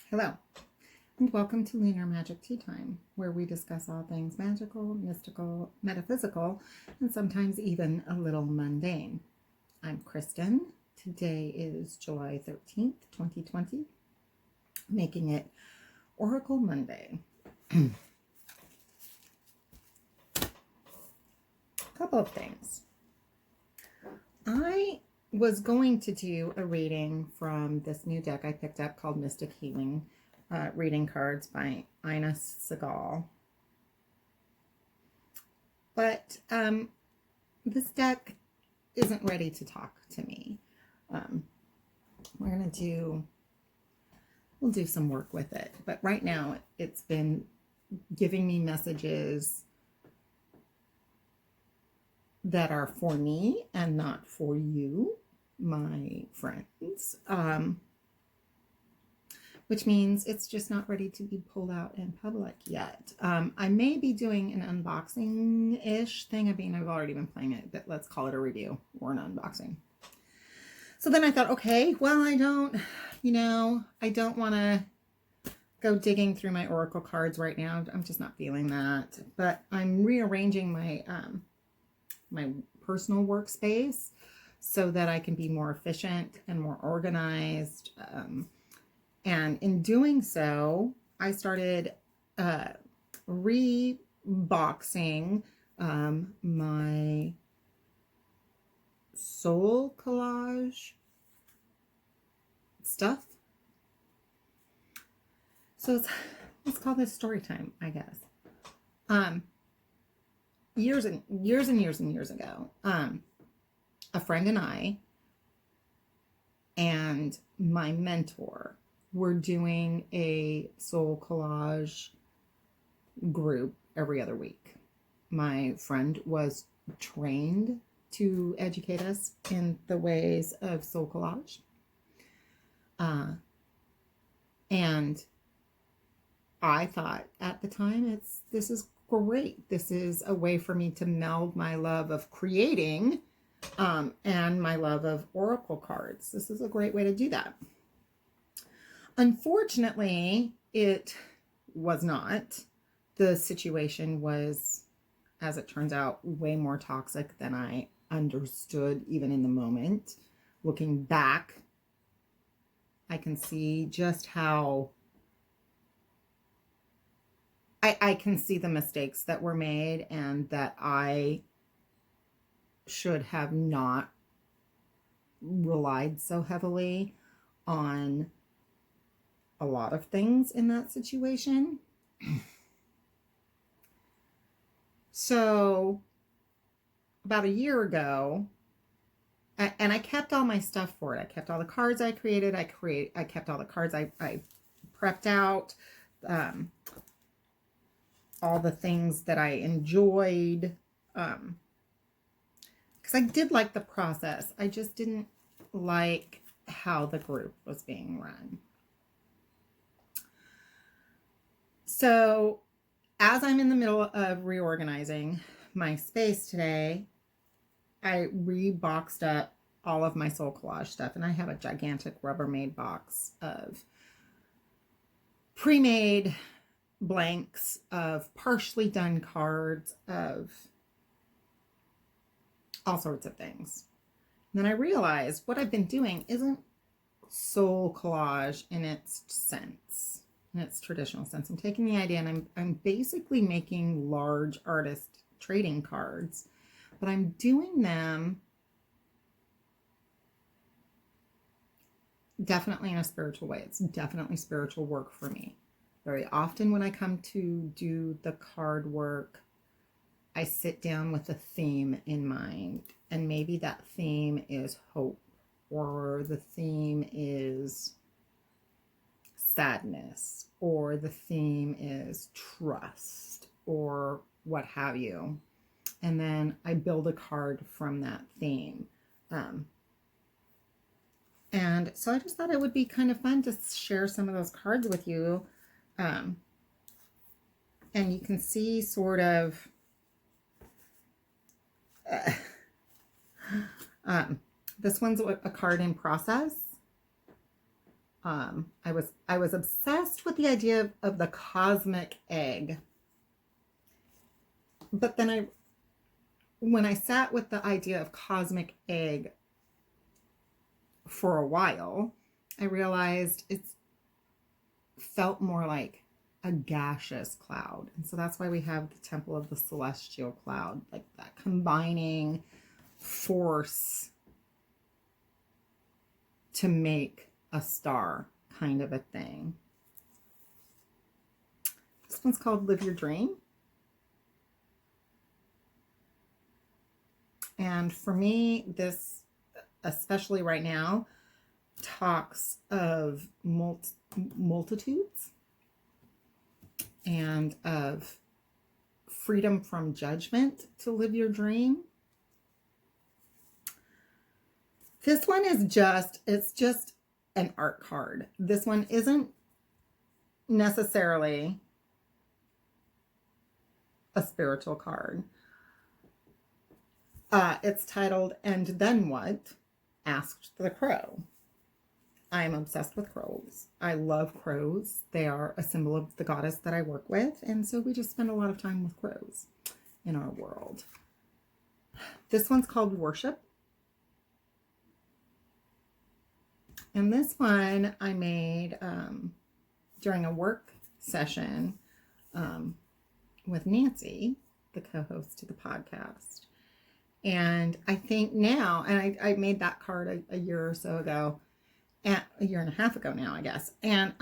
Hello, and welcome to Lunar Magic Tea Time, where we discuss all things magical, mystical, metaphysical, and sometimes even a little mundane. I'm Kristen. Today is July 13th, 2020, making it Oracle Monday. Couple of things. I was going to do a reading from this new deck I picked up called Mystic Healing Reading Cards by Ina Segal. But this deck isn't ready to talk to me. We'll do some work with it. But right now it's been giving me messages that are for me and not for you, my friends, which means it's just not ready to be pulled out in public yet. I may be doing an unboxing-ish thing. I mean, I've already been playing it, but let's call it a review or an unboxing. So then I thought, okay, well, I don't want to go digging through my Oracle cards right now. I'm just not feeling that. But I'm rearranging my my personal workspace so that I can be more efficient and more organized. And in doing so, I started reboxing my soul collage stuff. So let's call this story time, I guess. Years and years ago, a friend and I and my mentor were doing a soul collage group every other week. My friend was trained to educate us in the ways of soul collage. And I thought at the time, this is great. This is a way for me to meld my love of creating and my love of Oracle cards. This is a great way to do that. Unfortunately, it was not. The situation was, as it turns out, way more toxic than I understood even in the moment. Looking back, I can see just how I can see the mistakes that were made and that I should have not relied so heavily on a lot of things in that situation. So about a year ago, and I kept all my stuff for it. I kept all the cards I created. I kept all the cards I prepped out. All the things that I enjoyed. Because I did like the process. I just didn't like how the group was being run. So as I'm in the middle of reorganizing my space today, I reboxed up all of my soul collage stuff, and I have a gigantic Rubbermaid box of pre-made blanks, of partially done cards, of all sorts of things. And then I realized what I've been doing isn't soul collage in its sense, in its traditional sense. I'm taking the idea and I'm basically making large artist trading cards, but I'm doing them definitely in a spiritual way. It's definitely spiritual work for me. Very often when I come to do the card work, I sit down with a theme in mind, and maybe that theme is hope, or the theme is sadness, or the theme is trust, or what have you. And then I build a card from that theme. And so I just thought it would be kind of fun to share some of those cards with you. And you can see sort of this one's a card in process. I was obsessed with the idea of the cosmic egg. But then when I sat with the idea of cosmic egg for a while, I realized it's felt more like a gaseous cloud. And so that's why we have the Temple of the Celestial Cloud, like that combining force to make a star kind of a thing. This one's called Live Your Dream. And for me, this, especially right now, talks of multitudes and of freedom from judgment to live your dream. This one is it's just an art card. This one isn't necessarily a spiritual card. It's titled, "And Then What?" asked the crow. I'm obsessed with crows. I love crows. They are a symbol of the goddess that I work with, and so we just spend a lot of time with crows in our world. This one's called Worship. And this one I made during a work session with Nancy, the co-host to the podcast. And I think now, and I made that card a year or so ago, a year and a half ago now, I guess. And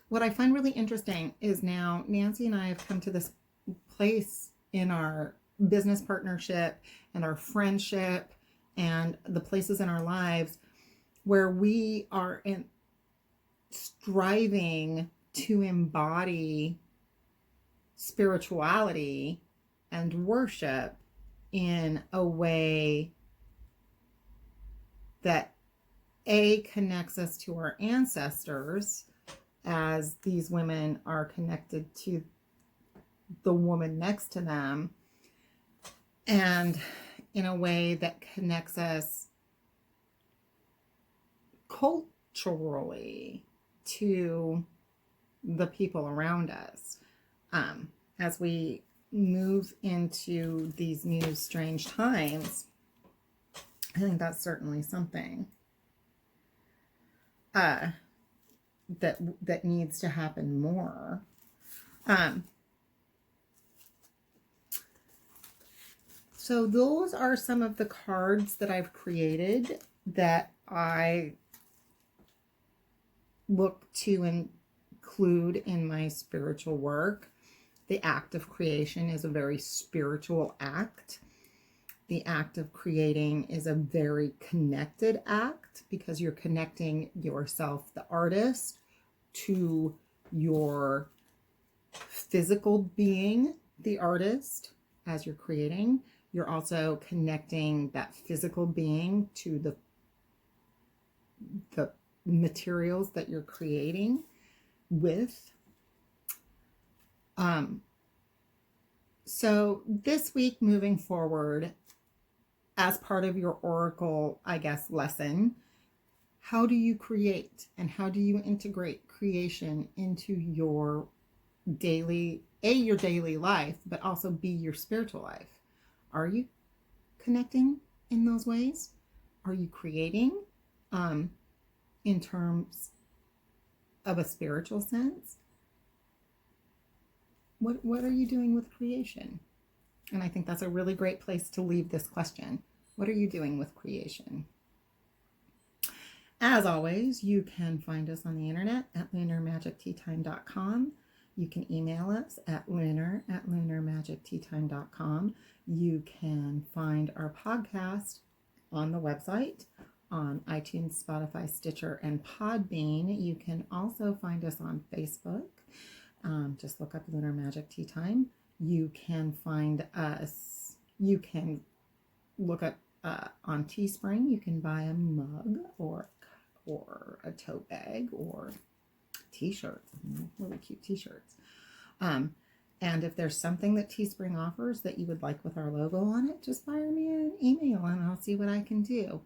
what I find really interesting is now Nancy and I have come to this place in our business partnership and our friendship and the places in our lives where we are striving to embody spirituality and worship in a way that connects us to our ancestors, as these women are connected to the woman next to them, and in a way that connects us culturally to the people around us. As we move into these new strange times, I think that's certainly something that needs to happen more. So those are some of the cards that I've created that I look to include in my spiritual work. The act of creation is a very spiritual act. The act of creating is a very connected act because you're connecting yourself, the artist, to your physical being, the artist, as you're creating. You're also connecting that physical being to the materials that you're creating with. So this week, moving forward, as part of your Oracle, I guess, lesson, how do you create and how do you integrate creation into your daily life, but also be your spiritual life? Are you connecting in those ways? Are you creating in terms of a spiritual sense? What are you doing with creation? And I think that's a really great place to leave this question. What are you doing with creation? As always, you can find us on the internet at lunarmagicteatime.com. You can email us at lunar@lunarmagicteatime.com. You can find our podcast on the website, on iTunes, Spotify, Stitcher, and Podbean. You can also find us on Facebook. Just look up Lunar Magic Tea Time. You can find us, you can look up on Teespring. You can buy a mug or a tote bag or t-shirts, really cute t-shirts. And if there's something that Teespring offers that you would like with our logo on it, just fire me an email and I'll see what I can do.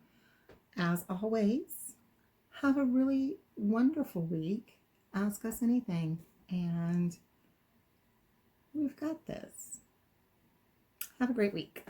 As always, have a really wonderful week. Ask us anything, and we've got this. Have a great week.